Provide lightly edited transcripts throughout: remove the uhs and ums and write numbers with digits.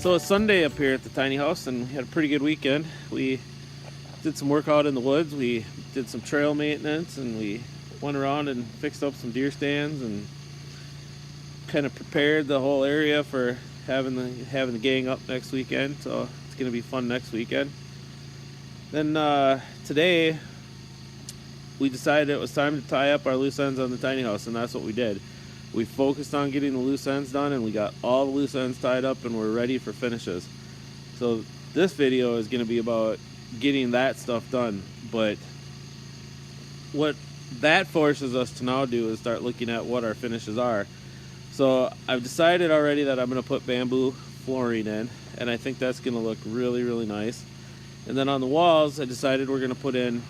So it's Sunday up here at the tiny house, and we had a pretty good weekend. We did some work out in the woods. We did some trail maintenance, and we went around and fixed up some deer stands and kind of prepared the whole area for having the gang up next weekend. So it's gonna be fun next weekend. Then today we decided it was time to tie up our loose ends on the tiny house, and that's what we did. We focused on getting the loose ends done, and we got all the loose ends tied up, and we're ready for finishes. So this video is going to be about getting that stuff done, but what that forces us to now do is start looking at what our finishes are. So I've decided already that I'm going to put bamboo flooring in, and I think that's going to look really, really nice. And then on the walls, I decided we're going to put in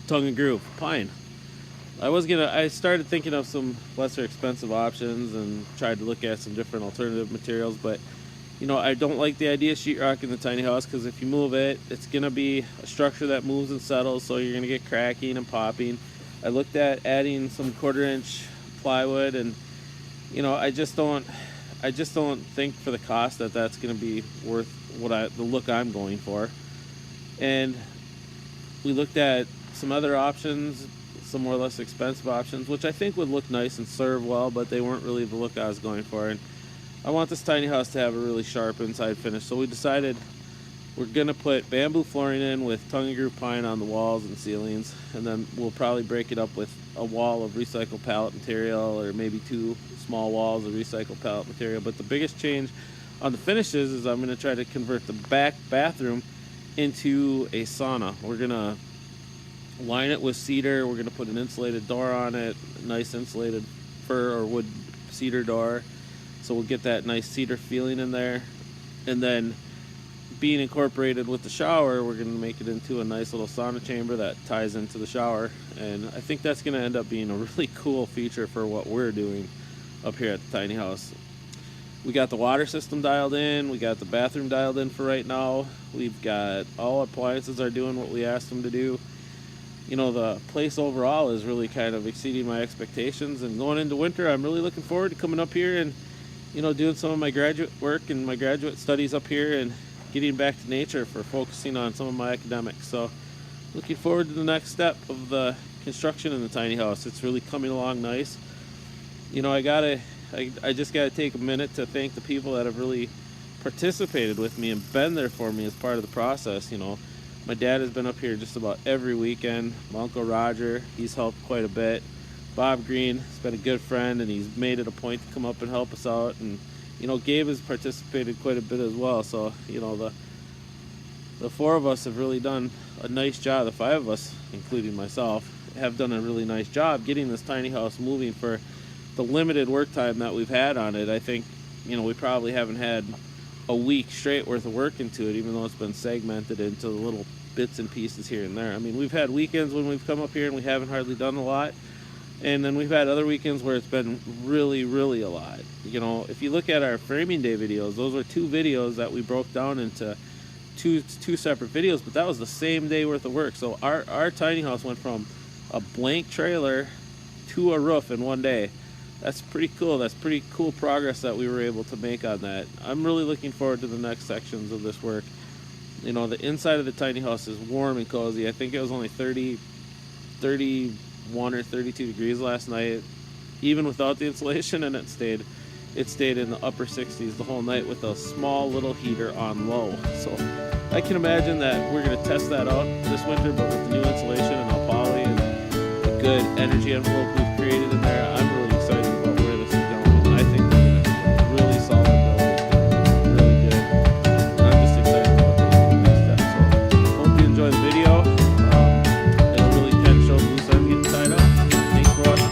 tongue and groove pine. I started thinking of some lesser expensive options and tried to look at some different alternative materials, but you know, I don't like the idea of sheetrock in the tiny house, because if you move it, it's gonna be a structure that moves and settles, so you're gonna get cracking and popping. I looked at adding some 1/4-inch plywood, and you know, I just don't think for the cost that that's gonna be worth the look I'm going for. And we looked at some other options, some more or less expensive options, which I think would look nice and serve well, but they weren't really the look I was going for. And I want this tiny house to have a really sharp inside finish, so we decided we're gonna put bamboo flooring in with tongue and groove pine on the walls and ceilings, and then we'll probably break it up with a wall of recycled pallet material, or maybe 2 small walls of recycled pallet material. But the biggest change on the finishes is I'm gonna try to convert the back bathroom into a sauna. We're gonna line it with cedar. We're gonna put an insulated door on it, a nice insulated fir or wood cedar door, so we'll get that nice cedar feeling in there. And then being incorporated with the shower, we're gonna make it into a nice little sauna chamber that ties into the shower, and I think that's gonna end up being a really cool feature for what we're doing up here at the tiny house. We got the water system dialed in, we got the bathroom dialed in for right now. We've got all appliances are doing what we asked them to do. You know, the place overall is really kind of exceeding my expectations, and going into winter, I'm really looking forward to coming up here and, you know, doing some of my graduate work and my graduate studies up here and getting back to nature for focusing on some of my academics. So looking forward to the next step of the construction in the tiny house. It's really coming along nice. You know, I just gotta take a minute to thank the people that have really participated with me and been there for me as part of the process. You know, my dad has been up here just about every weekend. My Uncle Roger, he's helped quite a bit. Bob Green has been a good friend, and he's made it a point to come up and help us out. And you know, Gabe has participated quite a bit as well. So you know, the 4 of us have really done a nice job. The 5 of us, including myself, have done a really nice job getting this tiny house moving for the limited work time that we've had on it. I think, you know, we probably haven't had a week straight worth of work into it, even though it's been segmented into little bits and pieces here and there. I mean, we've had weekends when we've come up here and we haven't hardly done a lot, and then we've had other weekends where it's been really, really a lot. You know, if you look at our framing day videos, those were 2 videos that we broke down into two separate videos, but that was the same day worth of work. So our tiny house went from a blank trailer to a roof in one day. That's pretty cool. That's pretty cool progress that we were able to make on that. I'm really looking forward to the next sections of this work. You know, the inside of the tiny house is warm and cozy. I think it was only 31 or 32 degrees last night, even without the insulation, and it stayed in the upper 60s the whole night with a small little heater on low. So I can imagine that we're going to test that out this winter, but with the new insulation and all poly and the good energy envelope we've created in there, I'm really excited about where this is going. And I think we're going to have a really solid build. It's really good. And I'm just excited about taking the next step. So hope you enjoy the video. It'll really kind of show the loose ends getting tied up. Thanks for watching.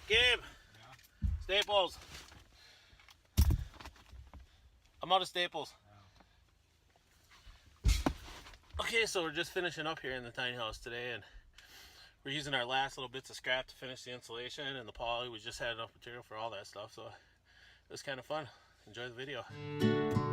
Gabe, Yeah. staples. I'm out of staples. Okay, so we're just finishing up here in the tiny house today, and we're using our last little bits of scrap to finish the insulation and the poly. We just had enough material for all that stuff, so it was kind of fun. Enjoy the video.